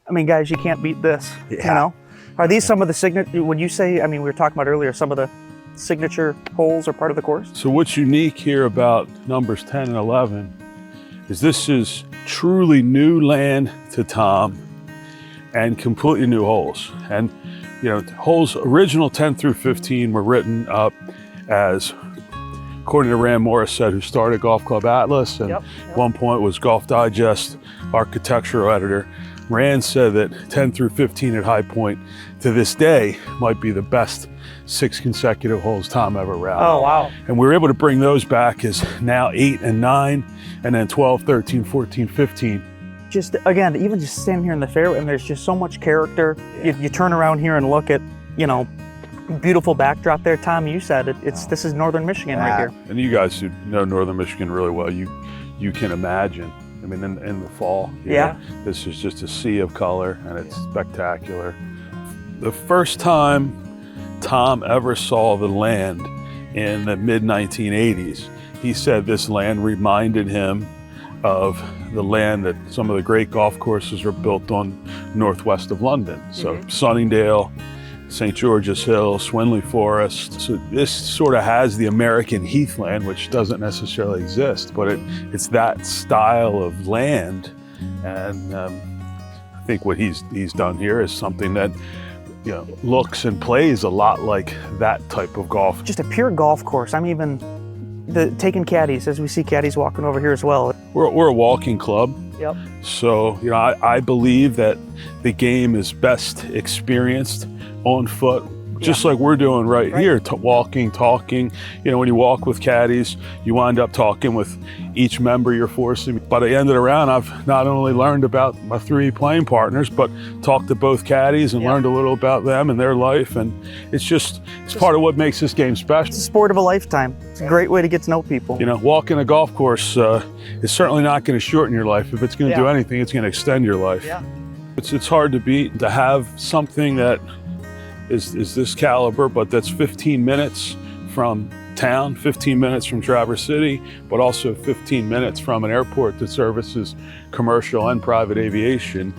I mean, guys, you can't beat this, you know? Are these some of the signature, would you say, I mean, we were talking about earlier, some of the signature holes are part of the course? So what's unique here about numbers 10 and 11 is this is truly new land to Tom and completely new holes. And, you know, holes original 10 through 15 were written up as, according to Rand Morissette, who started Golf Club Atlas and at one point was Golf Digest architectural editor. Rand said that 10 through 15 at High Point to this day might be the best 6 consecutive holes Tom ever routed. Oh, wow. And we were able to bring those back as now 8 and 9, and then 12, 13, 14, 15. Just, again, even just standing here in the fairway, and there's just so much character. You turn around here and look at, you know, beautiful backdrop there. Tom, you said it, this is Northern Michigan right here. And you guys who know Northern Michigan really well, you can imagine. I mean, in the fall, this is just a sea of color, and it's spectacular. The first time Tom ever saw the land in the mid-1980s, he said this land reminded him of the land that some of the great golf courses are built on northwest of London. So Sunningdale, St. George's Hill, Swinley Forest. So this sort of has the American heathland, which doesn't necessarily exist, but it's that style of land. And I think what he's done here is something that, you know, looks and plays a lot like that type of golf. Just a pure golf course. I'm even taking caddies, as we see caddies walking over here as well. We're a walking club. Yep. So, you know, I believe that the game is best experienced on foot, just like we're doing right here, walking, talking. You know, when you walk with caddies, you wind up talking with each member you're forcing. By the end of the round, I've not only learned about my 3 playing partners, but talked to both caddies and learned a little about them and their life. And it's part of what makes this game special. It's a sport of a lifetime. It's a great way to get to know people. You know, walking a golf course is certainly not going to shorten your life. If it's going to do anything, it's going to extend your life. Yeah. It's hard to beat, to have something that is this caliber, but that's 15 minutes from town, 15 minutes from Traverse City, but also 15 minutes from an airport that services commercial and private aviation.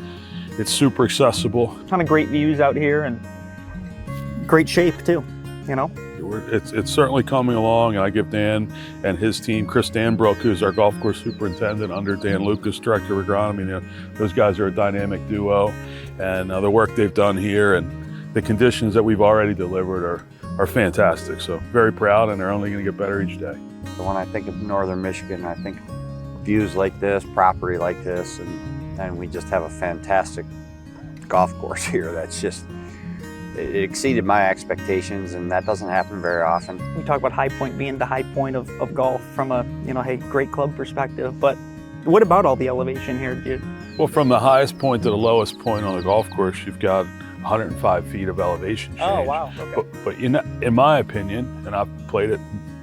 It's super accessible. Ton of great views out here and great shape too, you know? It's certainly coming along, and I give Dan and his team, Chris Danbrook, who's our golf course superintendent under Dan Lucas, director of agronomy. You know, those guys are a dynamic duo, and the work they've done here and the conditions that we've already delivered are fantastic. So very proud, and they're only going to get better each day. So when I think of Northern Michigan, I think views like this, property like this, and we just have a fantastic golf course here. That's just, it exceeded my expectations, and that doesn't happen very often. We talk about High Point being the high point of golf from a, you know, hey, great club perspective, but what about all the elevation here, dude? Well, from the highest point to the lowest point on the golf course, you've got 105 feet of elevation change. Oh, wow. Okay. But you know, in my opinion, and I've played it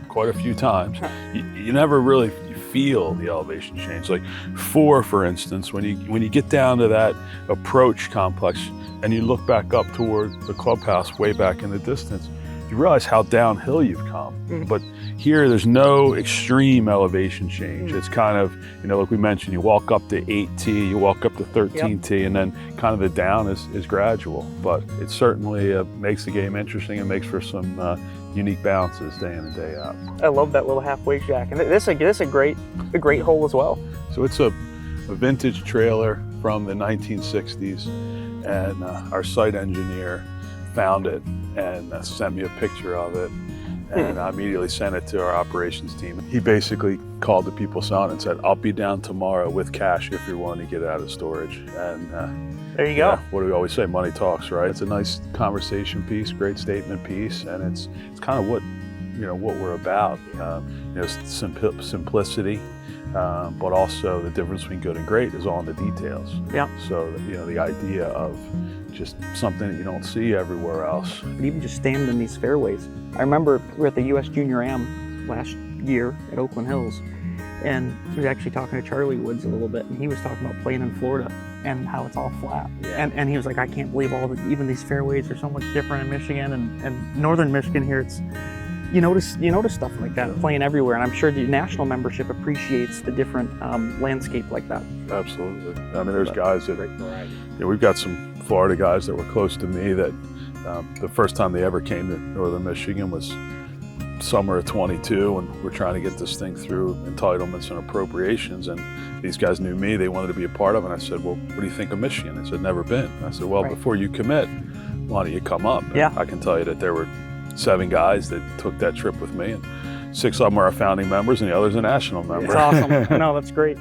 quite a few times, you never really feel the elevation change. Like 4, for instance, when you get down to that approach complex and you look back up toward the clubhouse way back in the distance, you realize how downhill you've come. But here, there's no extreme elevation change. It's kind of, you know, like we mentioned, you walk up to 8T, you walk up to 13T, and then kind of the down is gradual. But it certainly makes the game interesting and makes for some unique bounces day in and day out. I love that little halfway shack, and this is a great hole as well. So it's a vintage trailer from the 1960s, and our site engineer found it and sent me a picture of it, and I immediately sent it to our operations team. He basically called the people selling it and said, "I'll be down tomorrow with cash if you're willing to get it out of storage." And there you go. What do we always say? Money talks, right? It's a nice conversation piece, great statement piece, and it's kind of what we're about. You know, simplicity, but also the difference between good and great is all in the details. Yeah. So you know, the idea of just something that you don't see everywhere else. But even just standing in these fairways. I remember we were at the U.S. Junior Am last year at Oakland Hills, and we was actually talking to Charlie Woods a little bit, and he was talking about playing in Florida and how it's all flat. Yeah. And he was like, I can't believe even these fairways are so much different in Michigan, and Northern Michigan here, you notice stuff like that playing everywhere, and I'm sure the national membership appreciates the different landscape like that. Absolutely. I mean, there's guys that, we've got some Florida guys that were close to me that the first time they ever came to Northern Michigan was summer of 22, and we're trying to get this thing through entitlements and appropriations, and these guys knew me, they wanted to be a part of it, and I said, well, what do you think of Michigan? They said, never been. And I said, well, before you commit, why don't you come up? And I can tell you that there were 7 guys that took that trip with me, and 6 of them are our founding members and the others are national members. It's awesome. No, that's great.